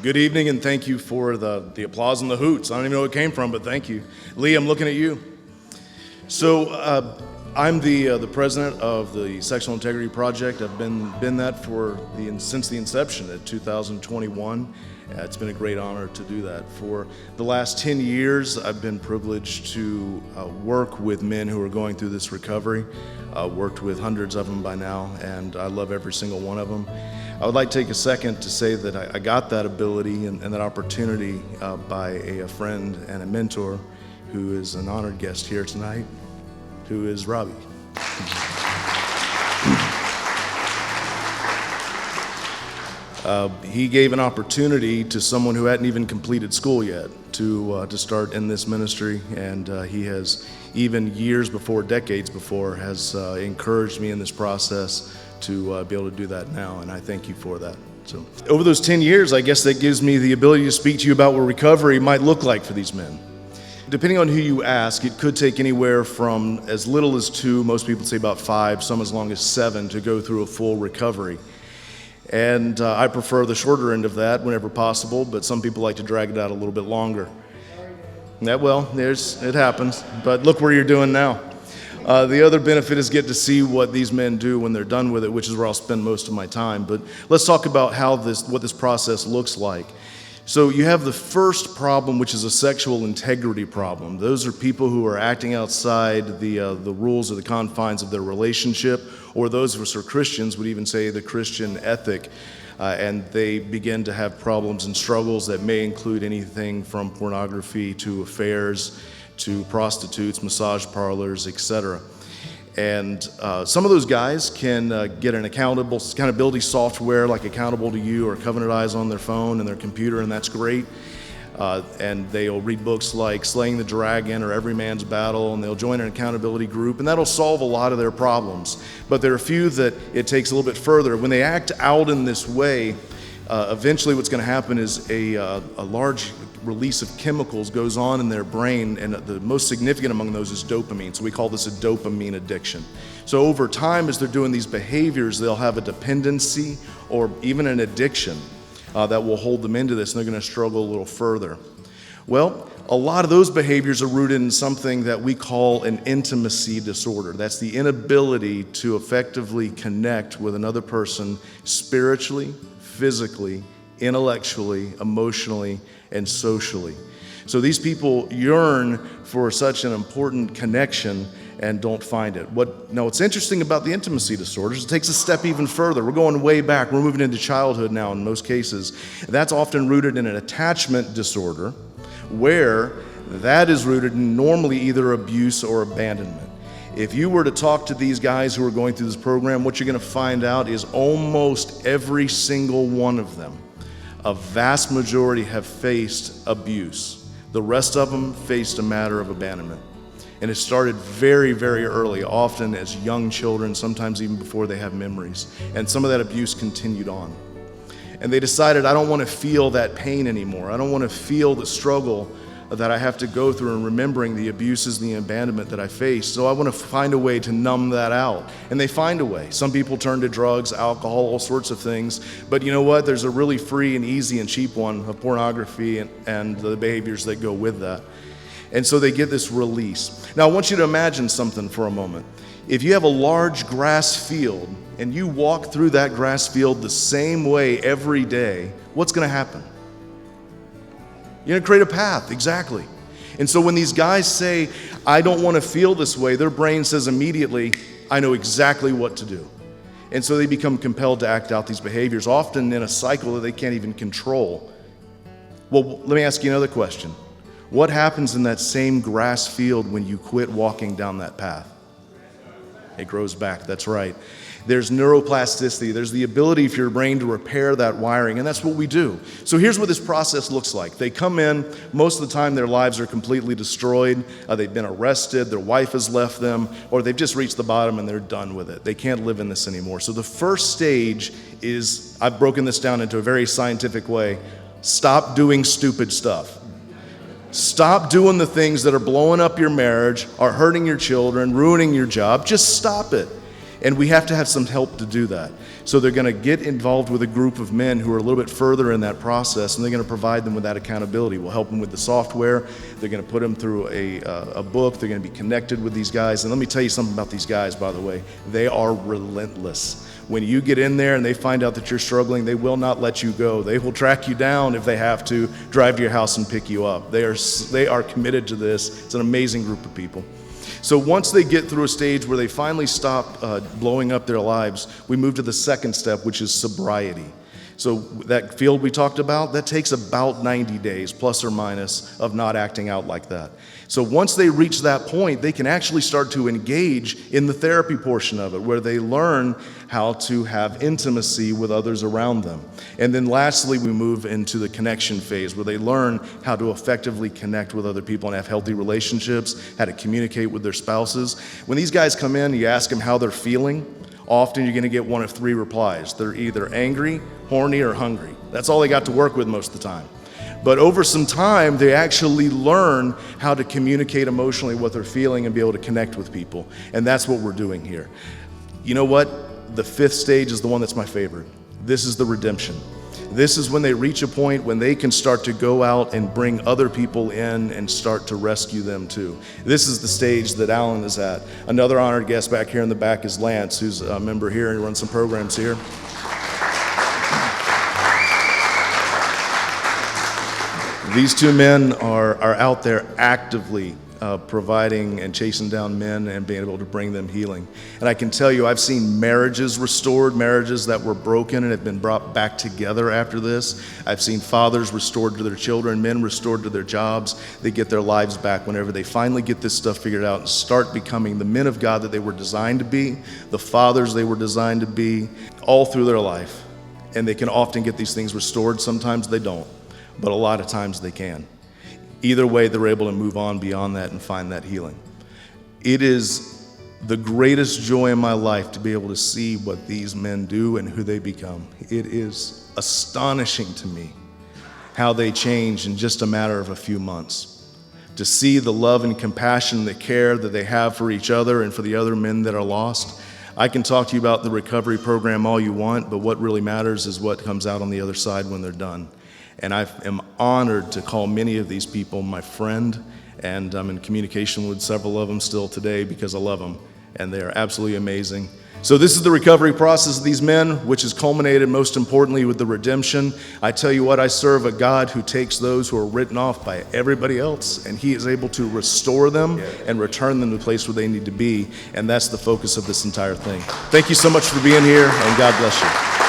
Good evening, and thank you for the applause and the hoots. I don't even know where it came from, but thank you. Lee, I'm looking at you. So I'm the president of the Sexual Integrity Project. I've been that since the inception in 2021. It's been a great honor to do that. For the last 10 years, I've been privileged to work with men who are going through this recovery. Worked with hundreds of them by now, and I love every single one of them. I would like to take a second to say that I got that ability and that opportunity by a friend and a mentor who is an honored guest here tonight, who is Robbie. He gave an opportunity to someone who hadn't even completed school yet to start in this ministry, and he has, even years before, decades before, has encouraged me in this process to be able to do that now, and I thank you for that. So, over those 10 years, I guess that gives me the ability to speak to you about what recovery might look like for these men. Depending on who you ask, it could take anywhere from as little as 2, most people say about 5, some as long as 7 to go through a full recovery. And I prefer the shorter end of that whenever possible, but some people like to drag it out a little bit longer. It happens, but look where you're doing now. The other benefit is get to see what these men do when they're done with it, which is where I'll spend most of my time. But let's talk about what this process looks like. So you have the first problem, which is a sexual integrity problem. Those are people who are acting outside the rules or the confines of their relationship, or those of us who are Christians would even say the Christian ethic, and they begin to have problems and struggles that may include anything from pornography to affairs to prostitutes, massage parlors, etc. And some of those guys can get an accountability software like Accountable to You or Covenant Eyes on their phone and their computer, and that's great. And they'll read books like Slaying the Dragon or Every Man's Battle, and they'll join an accountability group, and that'll solve a lot of their problems. But there are a few that it takes a little bit further. When they act out in this way, eventually what's going to happen is a large release of chemicals goes on in their brain, and the most significant among those is dopamine. So we call this a dopamine addiction. So over time, as they're doing these behaviors, they'll have a dependency or even an addiction that will hold them into this, and they're going to struggle a little further. Well, a lot of those behaviors are rooted in something that we call an intimacy disorder. That's the inability to effectively connect with another person spiritually, physically, intellectually, emotionally, and socially. So these people yearn for such an important connection and don't find it. What's interesting about the intimacy disorders, it takes a step even further. We're going way back. We're moving into childhood now in most cases. That's often rooted in an attachment disorder, where that is rooted in normally either abuse or abandonment. If you were to talk to these guys who are going through this program, what you're going to find out is almost every single one of them, a vast majority, have faced abuse. The rest of them faced a matter of abandonment. And it started very, very early, often as young children, sometimes even before they have memories. And some of that abuse continued on. And they decided, I don't want to feel that pain anymore. I don't want to feel the struggle that I have to go through in remembering the abuses and the abandonment that I faced. So I want to find a way to numb that out. And they find a way. Some people turn to drugs, alcohol, all sorts of things. But you know what? There's a really free and easy and cheap one of pornography and the behaviors that go with that. And so they get this release. Now I want you to imagine something for a moment. If you have a large grass field and you walk through that grass field the same way every day, what's going to happen? You're going to create a path, exactly. And so when these guys say, I don't want to feel this way, their brain says immediately, I know exactly what to do. And so they become compelled to act out these behaviors, often in a cycle that they can't even control. Well, let me ask you another question. What happens in that same grass field when you quit walking down that path? It grows back, that's right. There's neuroplasticity. There's the ability for your brain to repair that wiring, and that's what we do. So here's what this process looks like. They come in, most of the time their lives are completely destroyed. They've been arrested, their wife has left them, or they've just reached the bottom and they're done with it. They can't live in this anymore. So the first stage is, I've broken this down into a very scientific way, stop doing stupid stuff. Stop doing the things that are blowing up your marriage, are hurting your children, ruining your job. Just stop it. And we have to have some help to do that. So they're going to get involved with a group of men who are a little bit further in that process, and they're going to provide them with that accountability. We'll help them with the software. They're going to put them through a book. They're going to be connected with these guys. And let me tell you something about these guys, by the way. They are relentless. When you get in there and they find out that you're struggling, they will not let you go. They will track you down if they have to, drive to your house and pick you up. They are committed to this. It's an amazing group of people. So once they get through a stage where they finally stop blowing up their lives, we move to the second step, which is sobriety. So that field we talked about, that takes about 90 days, plus or minus, of not acting out like that. So once they reach that point, they can actually start to engage in the therapy portion of it, where they learn how to have intimacy with others around them. And then lastly, we move into the connection phase, where they learn how to effectively connect with other people and have healthy relationships, how to communicate with their spouses. When these guys come in, you ask them how they're feeling, often you're going to get one of three replies. They're either angry, horny, or hungry. That's all they got to work with most of the time. But over some time, they actually learn how to communicate emotionally what they're feeling and be able to connect with people. And that's what we're doing here. You know what? The fifth stage is the one that's my favorite. This is the redemption. This is when they reach a point when they can start to go out and bring other people in and start to rescue them too. This is the stage that Alan is at. Another honored guest back here in the back is Lance, who's a member here and runs some programs here. These two men are out there actively providing and chasing down men and being able to bring them healing. And I can tell you, I've seen marriages restored, marriages that were broken and have been brought back together after this. I've seen fathers restored to their children, men restored to their jobs. They get their lives back whenever they finally get this stuff figured out and start becoming the men of God that they were designed to be, the fathers they were designed to be, all through their life. And they can often get these things restored. Sometimes they don't, but a lot of times they can. Either way, they're able to move on beyond that and find that healing. It is the greatest joy in my life to be able to see what these men do and who they become. It is astonishing to me how they change in just a matter of a few months. To see the love and compassion, the care that they have for each other and for the other men that are lost. I can talk to you about the recovery program all you want, but what really matters is what comes out on the other side when they're done. And I am honored to call many of these people my friend, and I'm in communication with several of them still today because I love them, and they are absolutely amazing. So this is the recovery process of these men, which is culminated most importantly with the redemption. I tell you what, I serve a God who takes those who are written off by everybody else, and he is able to restore them and return them to the place where they need to be, and that's the focus of this entire thing. Thank you so much for being here, and God bless you.